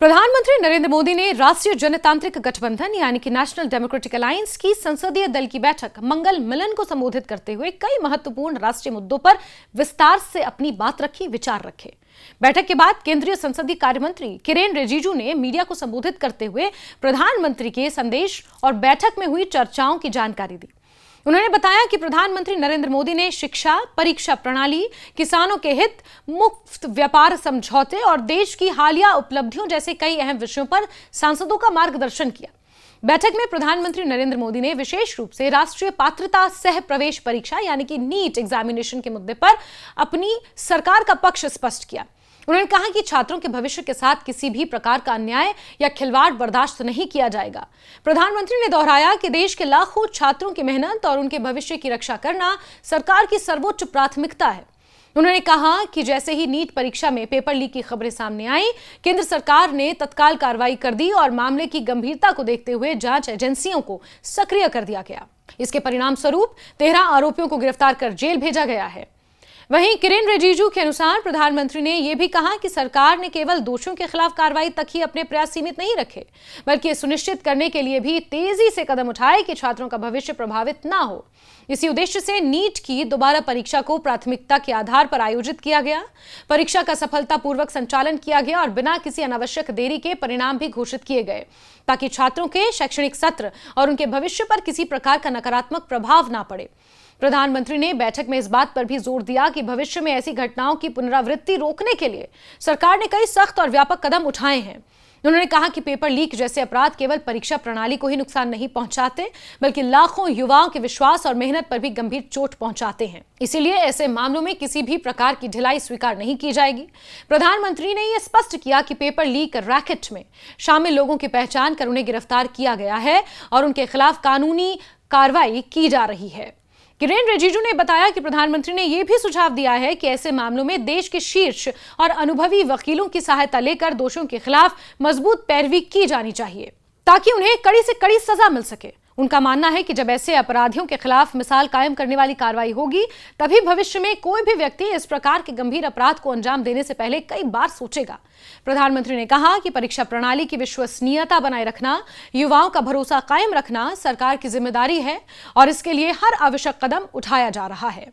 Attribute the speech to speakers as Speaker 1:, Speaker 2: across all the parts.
Speaker 1: प्रधानमंत्री नरेंद्र मोदी ने राष्ट्रीय जनतांत्रिक गठबंधन यानी कि नेशनल डेमोक्रेटिक अलायंस की संसदीय दल की बैठक मंगल मिलन को संबोधित करते हुए कई महत्वपूर्ण राष्ट्रीय मुद्दों पर विस्तार से अपनी बात रखी, विचार रखे। बैठक के बाद केंद्रीय संसदीय कार्य मंत्री किरेन रिजिजू ने मीडिया को संबोधित करते हुए प्रधानमंत्री के संदेश और बैठक में हुई चर्चाओं की जानकारी दी। उन्होंने बताया कि प्रधानमंत्री नरेंद्र मोदी ने शिक्षा, परीक्षा प्रणाली, किसानों के हित, मुफ्त व्यापार समझौते और देश की हालिया उपलब्धियों जैसे कई अहम विषयों पर सांसदों का मार्गदर्शन किया। बैठक में प्रधानमंत्री नरेंद्र मोदी ने विशेष रूप से राष्ट्रीय पात्रता सह प्रवेश परीक्षा यानी कि नीट एग्जामिनेशन के मुद्दे पर अपनी सरकार का पक्ष स्पष्ट किया। उन्होंने कहा कि छात्रों के भविष्य के साथ किसी भी प्रकार का अन्याय या खिलवाड़ बर्दाश्त नहीं किया जाएगा। प्रधानमंत्री ने दोहराया कि देश के लाखों छात्रों की मेहनत और उनके भविष्य की रक्षा करना सरकार की सर्वोच्च प्राथमिकता है। उन्होंने कहा कि जैसे ही नीट परीक्षा में पेपर लीक की खबरें सामने आई, केंद्र सरकार ने तत्काल कार्रवाई कर दी और मामले की गंभीरता को देखते हुए जांच एजेंसियों को सक्रिय कर दिया गया। इसके परिणाम स्वरूप 13 आरोपियों को गिरफ्तार कर जेल भेजा गया है। वहीं किरेन रिजिजू के अनुसार प्रधानमंत्री ने यह भी कहा कि सरकार ने केवल दोषियों के खिलाफ कार्रवाई तक ही अपने प्रयास सीमित नहीं रखे, बल्कि यह सुनिश्चित करने के लिए भी तेजी से कदम उठाए कि छात्रों का भविष्य प्रभावित ना हो। इसी उद्देश्य से नीट की दोबारा परीक्षा को प्राथमिकता के आधार पर आयोजित किया गया। परीक्षा का सफलतापूर्वक संचालन किया गया और बिना किसी अनावश्यक देरी के परिणाम भी घोषित किए गए, ताकि छात्रों के शैक्षणिक सत्र और उनके भविष्य पर किसी प्रकार का नकारात्मक प्रभाव ना पड़े। प्रधानमंत्री ने बैठक में इस बात पर भी जोर दिया कि भविष्य में ऐसी घटनाओं की पुनरावृत्ति रोकने के लिए सरकार ने कई सख्त और व्यापक कदम उठाए हैं। उन्होंने कहा कि पेपर लीक जैसे अपराध केवल परीक्षा प्रणाली को ही नुकसान नहीं पहुंचाते, बल्कि लाखों युवाओं के विश्वास और मेहनत पर भी गंभीर चोट पहुंचाते हैं। इसीलिए ऐसे मामलों में किसी भी प्रकार की ढिलाई स्वीकार नहीं की जाएगी। प्रधानमंत्री ने यह स्पष्ट किया कि पेपर लीक रैकेट में शामिल लोगों की पहचान कर उन्हें गिरफ्तार किया गया है और उनके खिलाफ कानूनी कार्रवाई की जा रही है। किरेन रिजिजू ने बताया कि प्रधानमंत्री ने यह भी सुझाव दिया है कि ऐसे मामलों में देश के शीर्ष और अनुभवी वकीलों की सहायता लेकर दोषियों के खिलाफ मजबूत पैरवी की जानी चाहिए, ताकि उन्हें कड़ी से कड़ी सजा मिल सके। उनका मानना है कि जब ऐसे अपराधियों के खिलाफ मिसाल कायम करने वाली कार्रवाई होगी, तभी भविष्य में कोई भी व्यक्ति इस प्रकार के गंभीर अपराध को अंजाम देने से पहले कई बार सोचेगा। प्रधानमंत्री ने कहा कि परीक्षा प्रणाली की विश्वसनीयता बनाए रखना, युवाओं का भरोसा कायम रखना सरकार की जिम्मेदारी है और इसके लिए हर आवश्यक कदम उठाया जा रहा है।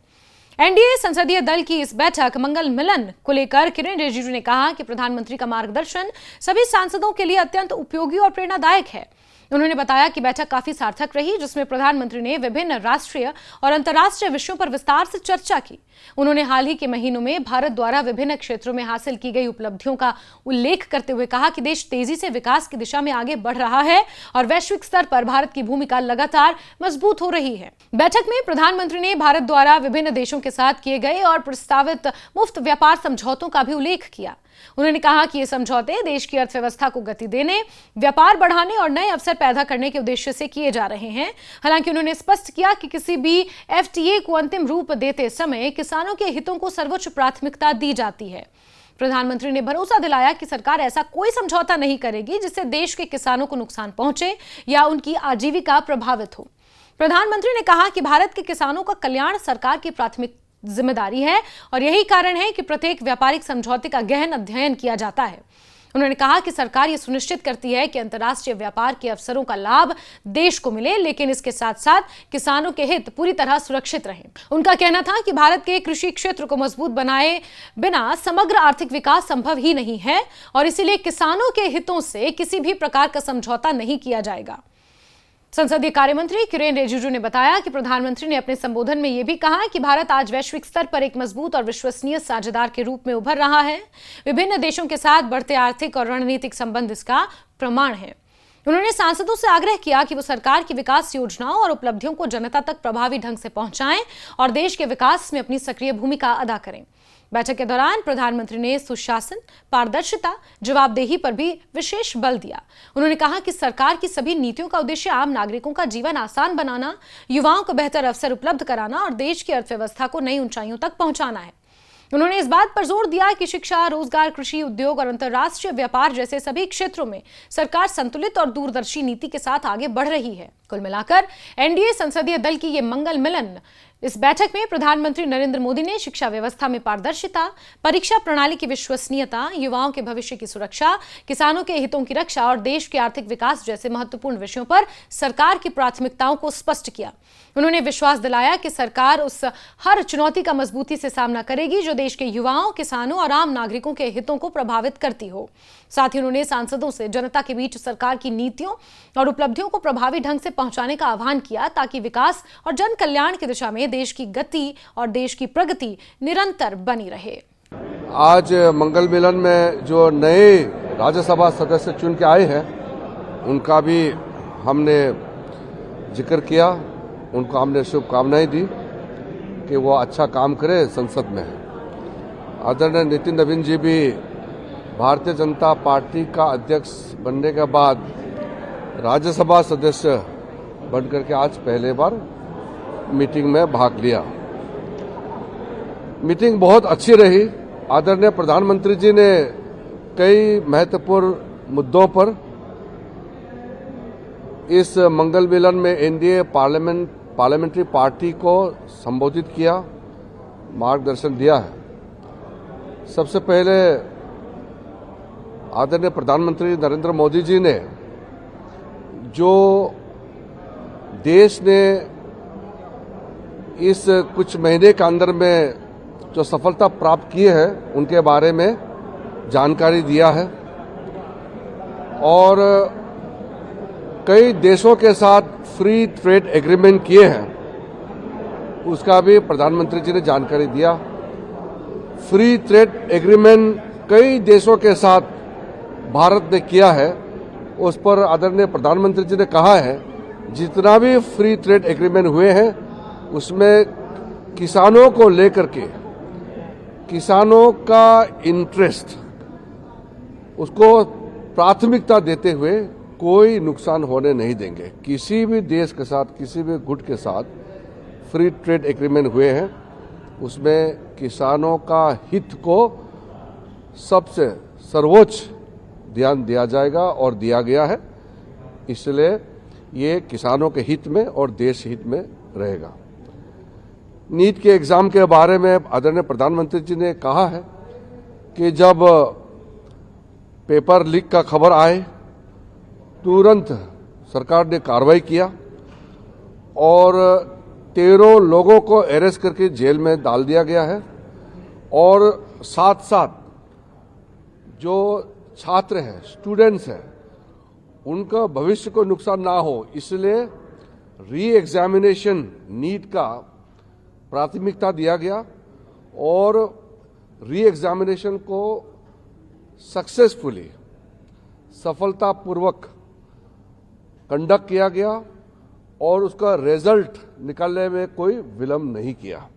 Speaker 1: एनडीए संसदीय दल की इस बैठक मंगल मिलन को लेकर किरेन रिजिजू ने कहा कि प्रधानमंत्री का मार्गदर्शन सभी सांसदों के लिए अत्यंत उपयोगी और प्रेरणादायक है। उन्होंने बताया कि बैठक काफी सार्थक रही, जिसमें प्रधानमंत्री ने विभिन्न राष्ट्रीय और अंतर्राष्ट्रीय विषयों पर विस्तार से चर्चा की। उन्होंने हाल ही के महीनों में भारत द्वारा विभिन्न क्षेत्रों में हासिल की गई उपलब्धियों का उल्लेख करते हुए कहा कि देश तेजी से विकास की दिशा में आगे बढ़ रहा है और वैश्विक स्तर पर भारत की भूमिका लगातार मजबूत हो रही है। बैठक में प्रधानमंत्री ने भारत द्वारा विभिन्न देशों के साथ किए गए और प्रस्तावित मुफ्त व्यापार समझौतों का भी उल्लेख किया। उन्होंने कहा कि ये समझौते देश की अर्थव्यवस्था को गति देने, व्यापार बढ़ाने और नए अवसर पैदा करने के उद्देश्य से किए जा रहे हैं। हालांकि उन्होंने स्पष्ट किया कि किसी भी एफटीए को अंतिम रूप देते समय किसानों के हितों को सर्वोच्च प्राथमिकता दी जाती है। प्रधानमंत्री ने भरोसा दिलाया कि सरकार ऐसा कोई समझौता नहीं करेगी जिससे देश के किसानों को नुकसान पहुंचे या उनकी आजीविका प्रभावित हो। प्रधानमंत्री ने कहा कि भारत के किसानों का कल्याण सरकार की प्राथमिक जिम्मेदारी है और यही कारण है कि प्रत्येक व्यापारिक समझौते का गहन अध्ययन किया जाता है। उन्होंने कहा कि सरकार यह सुनिश्चित करती है कि अंतर्राष्ट्रीय व्यापार के अवसरों का लाभ देश को मिले, लेकिन इसके साथ साथ किसानों के हित पूरी तरह सुरक्षित रहें। उनका कहना था कि भारत के कृषि क्षेत्र को मजबूत बनाए बिना समग्र आर्थिक विकास संभव ही नहीं है और इसीलिए किसानों के हितों से किसी भी प्रकार का समझौता नहीं किया जाएगा। संसदीय कार्य मंत्री किरेन रिजिजू ने बताया कि प्रधानमंत्री ने अपने संबोधन में यह भी कहा कि भारत आज वैश्विक स्तर पर एक मजबूत और विश्वसनीय साझेदार के रूप में उभर रहा है। विभिन्न देशों के साथ बढ़ते आर्थिक और रणनीतिक संबंध इसका प्रमाण है। उन्होंने सांसदों से आग्रह किया कि वो सरकार की विकास योजनाओं और उपलब्धियों को जनता तक प्रभावी ढंग से पहुंचाएं और देश के विकास में अपनी सक्रिय भूमिका अदा करें। बैठक के दौरान प्रधानमंत्री ने सुशासन, पारदर्शिता, जवाबदेही पर भी विशेष बल दिया। उन्होंने कहा कि सरकार की सभी नीतियों का उद्देश्य आम नागरिकों का जीवन आसान बनाना, युवाओं को बेहतर अवसर उपलब्ध कराना और देश की अर्थव्यवस्था को नई ऊंचाइयों तक पहुंचाना है। उन्होंने इस बात पर जोर दिया कि शिक्षा, रोजगार, कृषि, उद्योग और अंतर्राष्ट्रीय व्यापार जैसे सभी क्षेत्रों में सरकार संतुलित और दूरदर्शी नीति के साथ आगे बढ़ रही है। कुल मिलाकर एनडीए संसदीय दल की ये मंगल मिलन इस बैठक में प्रधानमंत्री नरेंद्र मोदी ने शिक्षा व्यवस्था में पारदर्शिता, परीक्षा प्रणाली की विश्वसनीयता, युवाओं के भविष्य की सुरक्षा, किसानों के हितों की रक्षा और देश के आर्थिक विकास जैसे महत्वपूर्ण विषयों पर सरकार की प्राथमिकताओं को स्पष्ट किया। उन्होंने विश्वास दिलाया कि सरकार उस हर चुनौती का मजबूती से सामना करेगी जो देश के युवाओं, किसानों और आम नागरिकों के हितों को प्रभावित करती हो। साथ ही उन्होंने सांसदों से जनता के बीच सरकार की नीतियों और उपलब्धियों को प्रभावी ढंग से पहुंचाने का आह्वान किया ताकि विकास और जन कल्याण की दिशा में देश की गति और देश की प्रगति निरंतर बनी रहे।
Speaker 2: आज मंगल मिलन में जो नए राज्यसभा सदस्य चुन के आए हैं उनका भी हमने जिक्र किया, उनको हमने शुभकामनाएं दी कि वो अच्छा काम करे संसद में। आदरणीय नितिन नवीन जी भी भारतीय जनता पार्टी का अध्यक्ष बनने के बाद राज्यसभा सदस्य बनकर के आज पहले बार मीटिंग में भाग लिया। मीटिंग बहुत अच्छी रही। आदरणीय प्रधानमंत्री जी ने कई महत्वपूर्ण मुद्दों पर इस मंगल मिलन में एनडीए पार्लियामेंट्री पार्टी को संबोधित किया, मार्गदर्शन दिया है। सबसे पहले आदरणीय प्रधानमंत्री नरेंद्र मोदी जी ने जो देश ने इस कुछ महीने के अंदर में जो सफलता प्राप्त की है उनके बारे में जानकारी दिया है और कई देशों के साथ फ्री ट्रेड एग्रीमेंट किए हैं उसका भी प्रधानमंत्री जी ने जानकारी दिया। फ्री ट्रेड एग्रीमेंट कई देशों के साथ भारत ने किया है, उस पर आदरणीय प्रधानमंत्री जी ने कहा है जितना भी फ्री ट्रेड एग्रीमेंट हुए हैं उसमें किसानों को लेकर के, किसानों का इंटरेस्ट, उसको प्राथमिकता देते हुए कोई नुकसान होने नहीं देंगे। किसी भी देश के साथ, किसी भी गुट के साथ फ्री ट्रेड एग्रीमेंट हुए हैं उसमें किसानों का हित को सबसे सर्वोच्च ध्यान दिया जाएगा और दिया गया है, इसलिए ये किसानों के हित में और देश हित में रहेगा। नीट के एग्जाम के बारे में आदरणीय प्रधानमंत्री जी ने कहा है कि जब पेपर लीक का खबर आए तुरंत सरकार ने कार्रवाई किया और 13 लोगों को अरेस्ट करके जेल में डाल दिया गया है और साथ साथ जो छात्र हैं, स्टूडेंट्स हैं, उनका भविष्य को नुकसान ना हो इसलिए री एग्जामिनेशन नीट का प्राथमिकता दिया गया और री एग्जामिनेशन को सक्सेसफुली, सफलतापूर्वक कंडक्ट किया गया और उसका रिजल्ट निकालने में कोई विलंब नहीं किया।